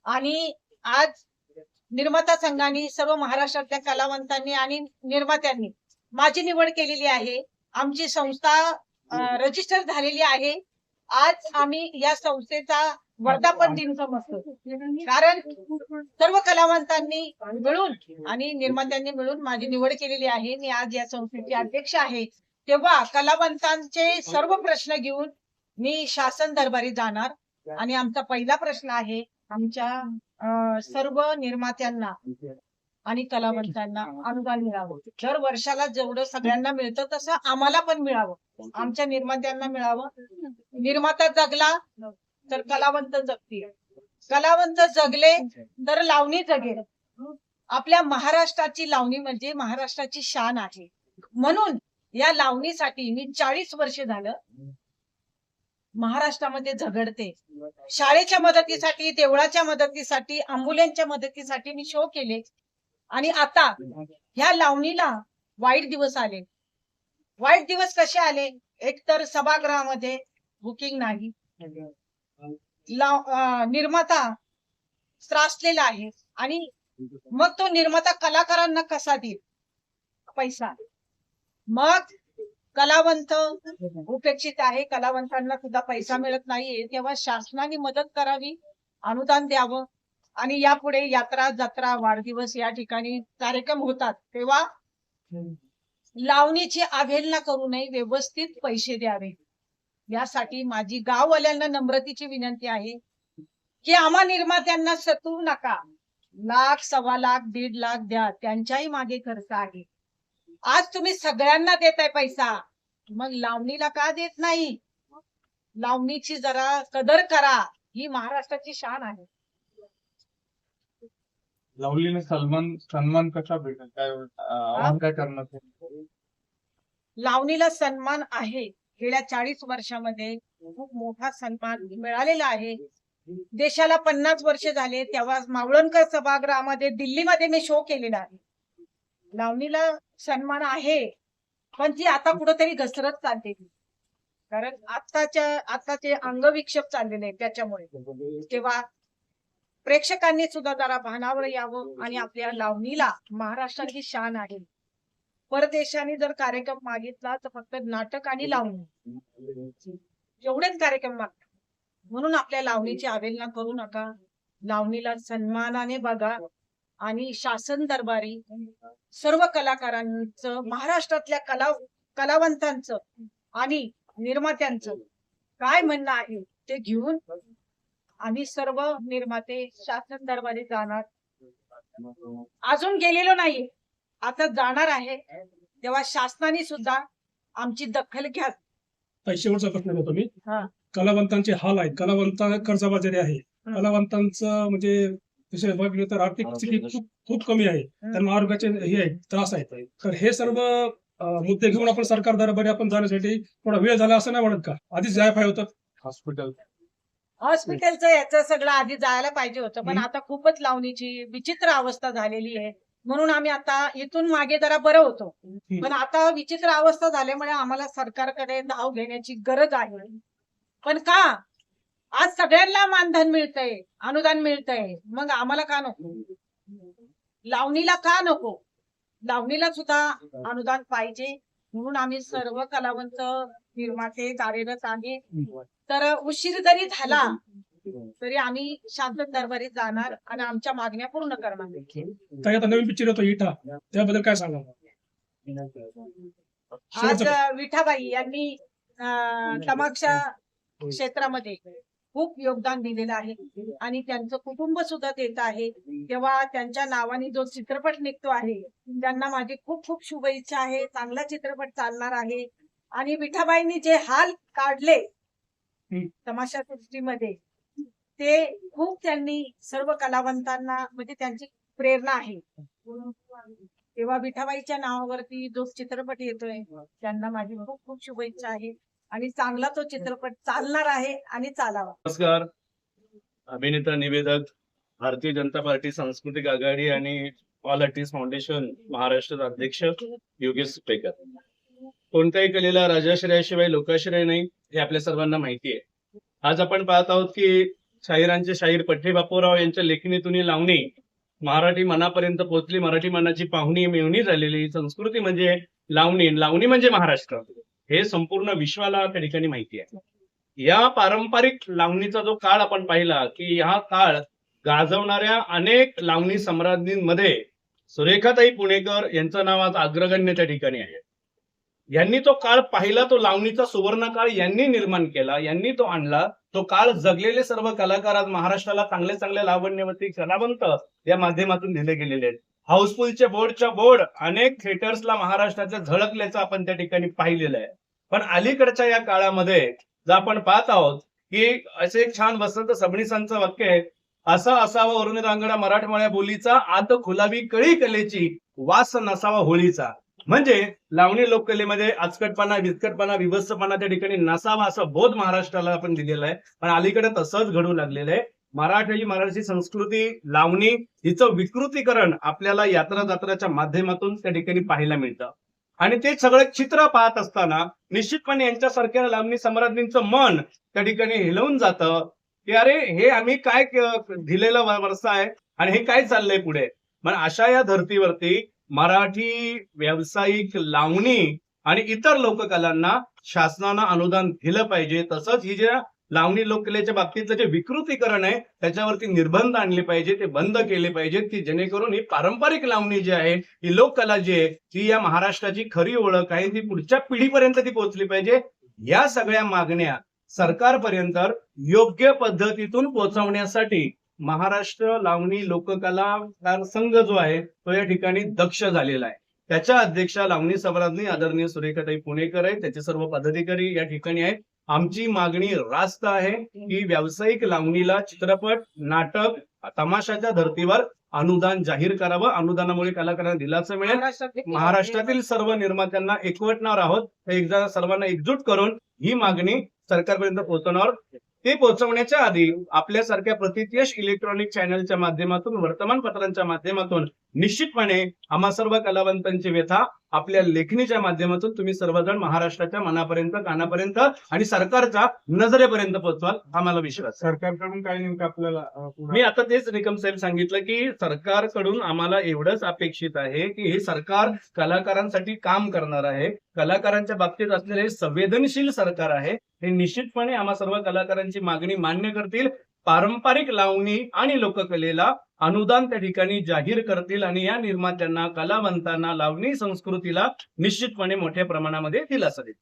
आणि आज निर्माता संघाने सर्व महाराष्ट्रातल्या कलावंतांनी आणि निर्मात्यांनी माझी निवड केलेली आहे. आमची संस्था रजिस्टर झालेली आहे. आज आम्ही या संस्थेचा वर्धापन दिन समजतो, कारण सर्व कलावंतांनी मिळून आणि निर्मात्यांनी मिळून माझी निवड केलेली आहे. मी आज या संस्थेची अध्यक्ष आहे. तेव्हा कलावंतांचे सर्व प्रश्न घेऊन मी शासन दरबारी जाणार आणि आमचा पहिला प्रश्न आहे, आमच्या सर्व निर्मात्यांना आणि कलावंतांना अनुदान मिळावं. दर वर्षाला जेवढं सगळ्यांना मिळतं तसं आम्हाला पण मिळावं, आमच्या निर्मात्यांना मिळावं. निर्माता जगला तर कलावंत जगतील, कलावंत जगले तर लावणी जगेल. आपल्या महाराष्ट्राची लावणी म्हणजे महाराष्ट्राची शान आहे. म्हणून या लावणीसाठी मी 40 वर्ष झालं महाराष्ट्रामध्ये झगडते. शाळेच्या मदतीसाठी, देवळाच्या मदतीसाठी, अँब्युलन्सच्या मदतीसाठी मी शो केले. आणि आता ह्या लावणीला वाईट दिवस आले. वाईट दिवस कसे आले? एक तर सभागृहामध्ये बुकिंग नाही, निर्माता त्रासलेला आहे, आणि मग तो निर्माता कलाकारांना कसा देईल पैसा? मग कलावंत उपेक्षित आहे, कलावंतांना सुद्धा पैसा मिळत नाहीये. तेव्हा शासनाने मदत करावी, अनुदान द्यावं. आणि यापुढे यात्रा, जत्रा, वाढदिवस या ठिकाणी कार्यक्रम होतात तेव्हा लावणीची अवहेलना करू नये, व्यवस्थित पैसे द्यावे. यासाठी माझी गाववाल्यांना नम्रतेची विनंती आहे की आम्हा निर्मात्यांना सतू नका. लाख, 1.25 लाख, 1.5 लाख द्या, त्यांच्याही मागे खर्च आहे. आज तुम्ही सगळ्यांना देताय पैसा, मग लावणीला का देत नाही? लावणीची जरा कदर करा, ही महाराष्ट्राची शान आहे. लावणीला सन्मान कसा भेटेल, काय आव्हान काय करणार? लावणीला सन्मान आहे. गेल्या 40 वर्षामध्ये खूप मोठा सन्मान मिळालेला आहे. देशाला 50 वर्ष झाले, तेव्हा मावळणकर सभागृहामध्ये दिल्लीमध्ये मी शो केलेला आहे. लावणीला सन्मान आहे, पण ती आता कुठेतरी घसरत चालते, कारण आताचे अंगविक्षेप चाललेले आहेत. त्याच्यामुळे तेव्हा प्रेक्षकांनी सुद्धा जरा भानावर यावं आणि आपल्या लावणीला, महाराष्ट्राची शान आहे. परदेशाने जर कार्यक्रम मागितला तर फक्त नाटक आणि लावणी एवढेच कार्यक्रम मागतात. म्हणून आपल्या लावणीची अवहेलना करू नका. लावणीला सन्मानाने बघा आणि शासन दरबारी सर्व कलाकारांचं, महाराष्ट्रातल्या कलावंतांचं आणि निर्मात्यांचं काय म्हणणं आहे ते घेऊन आम्ही सर्व निर्माते शासन दरबारी जाणार. अजून गेलेलो नाही, आता जाणार आहे. तेव्हा शासनाने सुद्धा आमची दखल घ्या. शेवटचा प्रश्न घेतो मी. कलावंतांचे हाल आहेत, कलावंत कर्जबाजारी आहे, कलावंतांचं म्हणजे विषय बघितलं तर आर्थिक स्थिती खूप कमी आहे, त्यांना आरोग्याचे हे त्रास आहेत. तर हे सर्व मुद्दे घेऊन आपण सरकार दरबारी आपण जाण्यासाठी थोडा वेळ झाला असं नाही वाटत का? आधीच जायला पाहिजे होतं. हॉस्पिटलचं याचं सगळं आधी जायला पाहिजे होतं, पण आता खूपच लावणीची विचित्र अवस्था झालेली आहे. म्हणून आम्ही आता इथून मागे जरा बरं होतो, पण आता विचित्र अवस्था झाल्यामुळे आम्हाला सरकारकडे धाव घेण्याची गरज आहे. पण का? आज सगळ्यांना मानधन मिळतंय, अनुदान मिळतंय, मग आम्हाला का नको? लावणीला का नको? लावणीला सुद्धा अनुदान पाहिजे. म्हणून आम्ही सर्व कलावंत, निर्माते कार्यरत आहे. तर उशीर जरी झाला तरी आम्ही शासन दरबारी जाणार आणि आमच्या मागण्या पूर्ण करणार. आता नवीन पिक्चर होतो इटा, त्याबद्दल काय सांगा? आज विठाबाई यांनी तमाशा क्षेत्रामध्ये खूप योगदान दिलेलं आहे आणि त्यांचं कुटुंब सुद्धा देत आहे. तेव्हा त्यांच्या नावाने जो चित्रपट निघतो आहे, त्यांना माझी खूप खूप शुभेच्छा आहे. चांगला चित्रपट चालणार आहे. आणि विठाबाईंनी जे हाल काढले तमाशा सृष्टीमध्ये, ते खूप त्यांनी सर्व कलावंतांना, म्हणजे त्यांची प्रेरणा आहे. तेव्हा विठाबाईच्या नावावरती जो चित्रपट येतोय, त्यांना माझी खूप खूप शुभेच्छा आहे आणि चांगला तो चित्रपट चालणार आहे आणि चालावा. नमस्कार. अभिनेता, निवेदक, भारतीय जनता पार्टी सांस्कृतिक आघाडी आणि ऑल आर्टिस्ट फाउंडेशन महाराष्ट्र अध्यक्ष योगेश सुपेकर. कोणत्याही कलेला राजाश्रयाशिवाय लोकाश्रय नाही, हे आपल्या सर्वांना माहिती आहे. आज आपण पाहत आहोत की शाहिरांचे शाहीर पठ्ठे बापूराव यांच्या लेखणीतून ही लावणी मराठी मनापर्यंत पोहोचली. मराठी मनाची पाहुणी मिळवणी झालेली संस्कृती म्हणजे लावणी. लावणी म्हणजे महाराष्ट्र, हे संपूर्ण विश्वाला त्या ठिकाणी माहिती आहे. या पारंपरिक लावणीचा जो काळ आपण पाहिला की हा काळ गाजवणाऱ्या अनेक लावणी सम्राज्ञींमध्ये सुरेखाताई पुणेकर यांचं नाव आज अग्रगण्य त्या ठिकाणी आहे. यांनी तो काळ पाहिला, तो लावणीचा सुवर्ण काळ यांनी निर्माण केला, यांनी तो आणला. तो काळ जगलेले सर्व कलाकार आज महाराष्ट्राला चांगले चांगले लावण्यवती कलावंत या माध्यमातून दिले गेलेले आहेत. हाऊसफुलचे बोर्डच्या बोर्ड अनेक थिएटर्सला महाराष्ट्राच्या झळकल्याचं आपण त्या ठिकाणी पाहिलेलं आहे. पण अलीकडच्या या काळामध्ये जर आपण पाहत आहोत की असे एक छान वसंत सबनीसांचं वाक्य आहे, असा असावा वरुण रांगडा मराठमोळ्या बोलीचा, आत खुलावी कळी कलेची, वास नसावा होळीचा. म्हणजे लावणी लोककलेमध्ये आचकटपणा, विचकटपणा, विभत्सपणा त्या ठिकाणी नसावा असा बोध महाराष्ट्राला आपण दिलेला आहे. पण अलीकडे तसंच घडू लागलेलं आहे. मराठी संस्कृती, लावणी हिचं विकृतीकरण आपल्याला यात्रा जत्राच्या माध्यमातून त्या ठिकाणी पाहायला मिळतं. आणि ते सगळं चित्र पाहत असताना निश्चितपणे यांच्यासारख्या लावणी सम्राज्ञींचं मन त्या ठिकाणी हिलवून जातं की अरे हे आम्ही काय दिलेला वारसा आहे आणि हे काय चाललंय पुढे. पण अशा या धर्तीवरती मराठी व्यावसायिक लावणी आणि इतर लोककलांना शासनानं अनुदान दिलं पाहिजे. तसंच ही ज्या लावणी लोककलेच्या बाबतीतलं जे विकृतीकरण आहे त्याच्यावरती निर्बंध आणले पाहिजे, ते बंद केले पाहिजेत की जेणेकरून ही पारंपरिक लावणी जी आहे, ही लोककला जी आहे, ती या महाराष्ट्राची खरी ओळख आहे, ती पुढच्या पिढीपर्यंत ती पोहोचली पाहिजे. या सगळ्या मागण्या सरकारपर्यंत योग्य पद्धतीतून पोहोचवण्यासाठी महाराष्ट्र लावणी लोककला संघ जो आहे तो या ठिकाणी दक्ष झालेला आहे. त्याच्या अध्यक्षा लावणी सम्राज्ञी आदरणीय सुरेखाताई पुणेकर आहेत, त्याचे सर्व पदाधिकारी या ठिकाणी आहेत. आमची मागणी रास्त आहे की व्यावसायिक लावणीला चित्रपट, नाटक, तमाशाच्या धर्तीवर अनुदान जाहीर करावं. अनुदानामुळे कलाकारांना दिलासा मिळेल. महाराष्ट्रातील सर्व निर्मात्यांना एकवटणार आहोत, एकदा सर्वांना एकजूट करून ही मागणी सरकारपर्यंत पोहोचवणार. ते पोहोचवण्याच्या आधी आपल्यासारख्या प्रतिथयश इलेक्ट्रॉनिक चॅनलच्या माध्यमातून, वर्तमानपत्रांच्या माध्यमातून निश्चितपणे आम्हा सर्व कलावंतांची व्यथा आपल्या लेखणीच्या माध्यमातून तुम्ही सर्वजण महाराष्ट्राच्या मनापर्यंत, कानापर्यंत आणि सरकारच्या नजरेपर्यंत पोहोचवाल हा मला विश्वास. सरकारकडून काय नेमकं आपल्याला मी आता तेच निकम साहेब सांगितलं की सरकारकडून आम्हाला एवढंच अपेक्षित आहे की हे सरकार कलाकारांसाठी काम करणार आहे, कलाकारांच्या बाबतीत असलेले संवेदनशील सरकार आहे. हे निश्चितपणे आम्हा सर्व कलाकारांची मागणी मान्य करतील, पारंपरिक लावणी आणि लोककलेला अनुदान त्या ठिकाणी जाहीर करतील आणि या निर्मात्यांना, कलावंतांना, लावणी संस्कृतीला निश्चितपणे मोठ्या प्रमाणामध्ये दिलासा देतील.